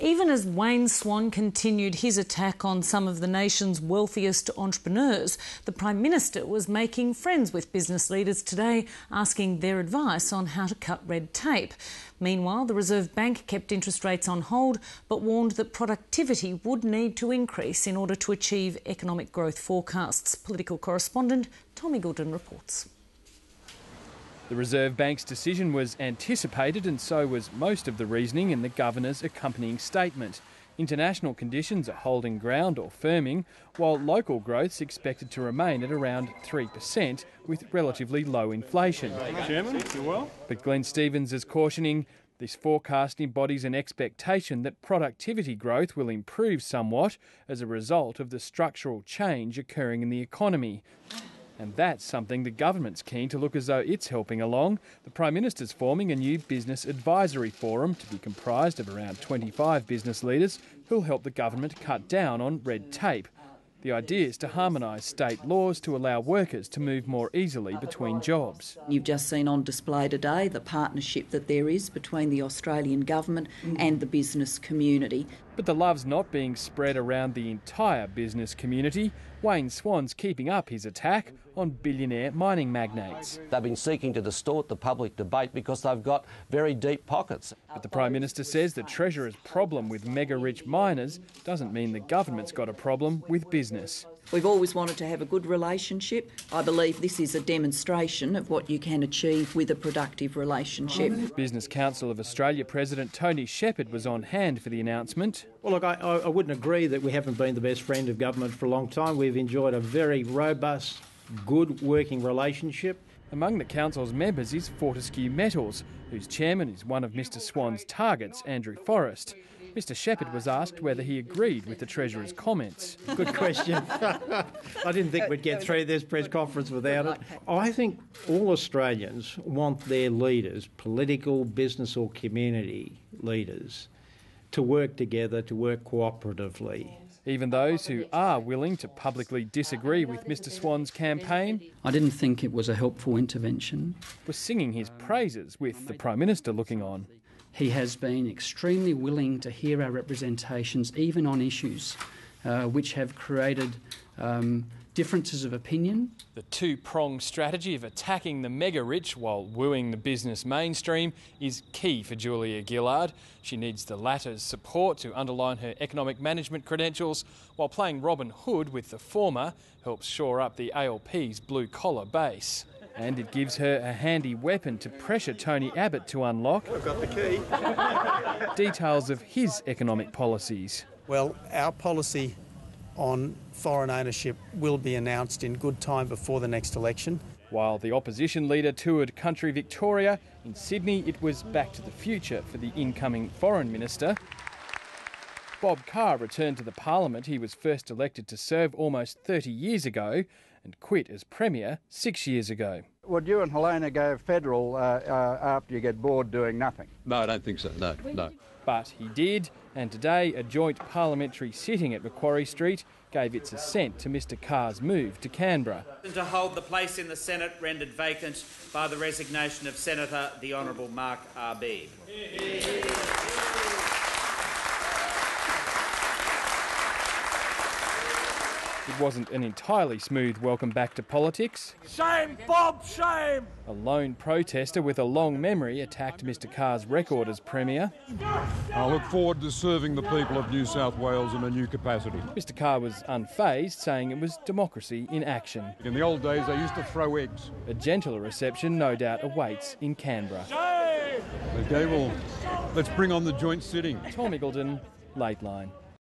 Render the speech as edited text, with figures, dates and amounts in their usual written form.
Even as Wayne Swan continued his attack on some of the nation's wealthiest entrepreneurs, the Prime Minister was making friends with business leaders today, asking their advice on how to cut red tape. Meanwhile, the Reserve Bank kept interest rates on hold but warned that productivity would need to increase in order to achieve economic growth forecasts. Political correspondent Tommy Goodin reports. The Reserve Bank's decision was anticipated, and so was most of the reasoning in the Governor's accompanying statement. International conditions are holding ground or firming, while local growth's expected to remain at around 3% with relatively low inflation. Chairman, you well? But Glenn Stevens is cautioning this forecast embodies an expectation that productivity growth will improve somewhat as a result of the structural change occurring in the economy. And that's something the government's keen to look as though it's helping along. The Prime Minister's forming a new business advisory forum to be comprised of around 25 business leaders who'll help the government cut down on red tape. The idea is to harmonise state laws to allow workers to move more easily between jobs. You've just seen on display today the partnership that there is between the Australian government and the business community. But the love's not being spread around the entire business community. Wayne Swan's keeping up his attack on billionaire mining magnates. They've been seeking to distort the public debate because they've got very deep pockets. But the Prime Minister says the Treasurer's problem with mega-rich miners doesn't mean the government's got a problem with business. We've always wanted to have a good relationship. I believe this is a demonstration of what you can achieve with a productive relationship. Business Council of Australia President Tony Shepherd was on hand for the announcement. Well, look, I wouldn't agree that we haven't been the best friend of government for a long time. We've enjoyed a very robust, good working relationship. Among the council's members is Fortescue Metals, whose chairman is one of Mr Swan's targets, Andrew Forrest. Mr Shepherd was asked whether he agreed with the Treasurer's comments. Good question. I didn't think we'd get through this press conference without it. I think all Australians want their leaders, political, business or community leaders, to work together, to work cooperatively. Even those who are willing to publicly disagree with Mr Swan's campaign, I didn't think it was a helpful intervention, were singing his praises with the Prime Minister looking on. He has been extremely willing to hear our representations, even on issues which have created differences of opinion. The two-pronged strategy of attacking the mega-rich while wooing the business mainstream is key for Julia Gillard. She needs the latter's support to underline her economic management credentials, while playing Robin Hood with the former helps shore up the ALP's blue-collar base. And it gives her a handy weapon to pressure Tony Abbott to unlock I've got the key. details of his economic policies. Well, our policy on foreign ownership will be announced in good time before the next election. While the opposition leader toured country Victoria, in Sydney it was back to the future for the incoming Foreign Minister. Bob Carr returned to the Parliament he was first elected to serve almost 30 years ago and quit as Premier 6 years ago. Would you and Helena go federal after you get bored doing nothing? No, I don't think so, no. But he did, and today a joint parliamentary sitting at Macquarie Street gave its assent to Mr Carr's move to Canberra. To hold the place in the Senate rendered vacant by the resignation of Senator the Honourable Mark R.B. It wasn't an entirely smooth welcome back to politics. Shame, Bob, shame! A lone protester with a long memory attacked Mr Carr's record as Premier. I look forward to serving the people of New South Wales in a new capacity. Mr Carr was unfazed, saying it was democracy in action. In the old days, they used to throw eggs. A gentler reception no doubt awaits in Canberra. Okay, well, let's bring on the joint sitting. Tom Miggleton, Late Line.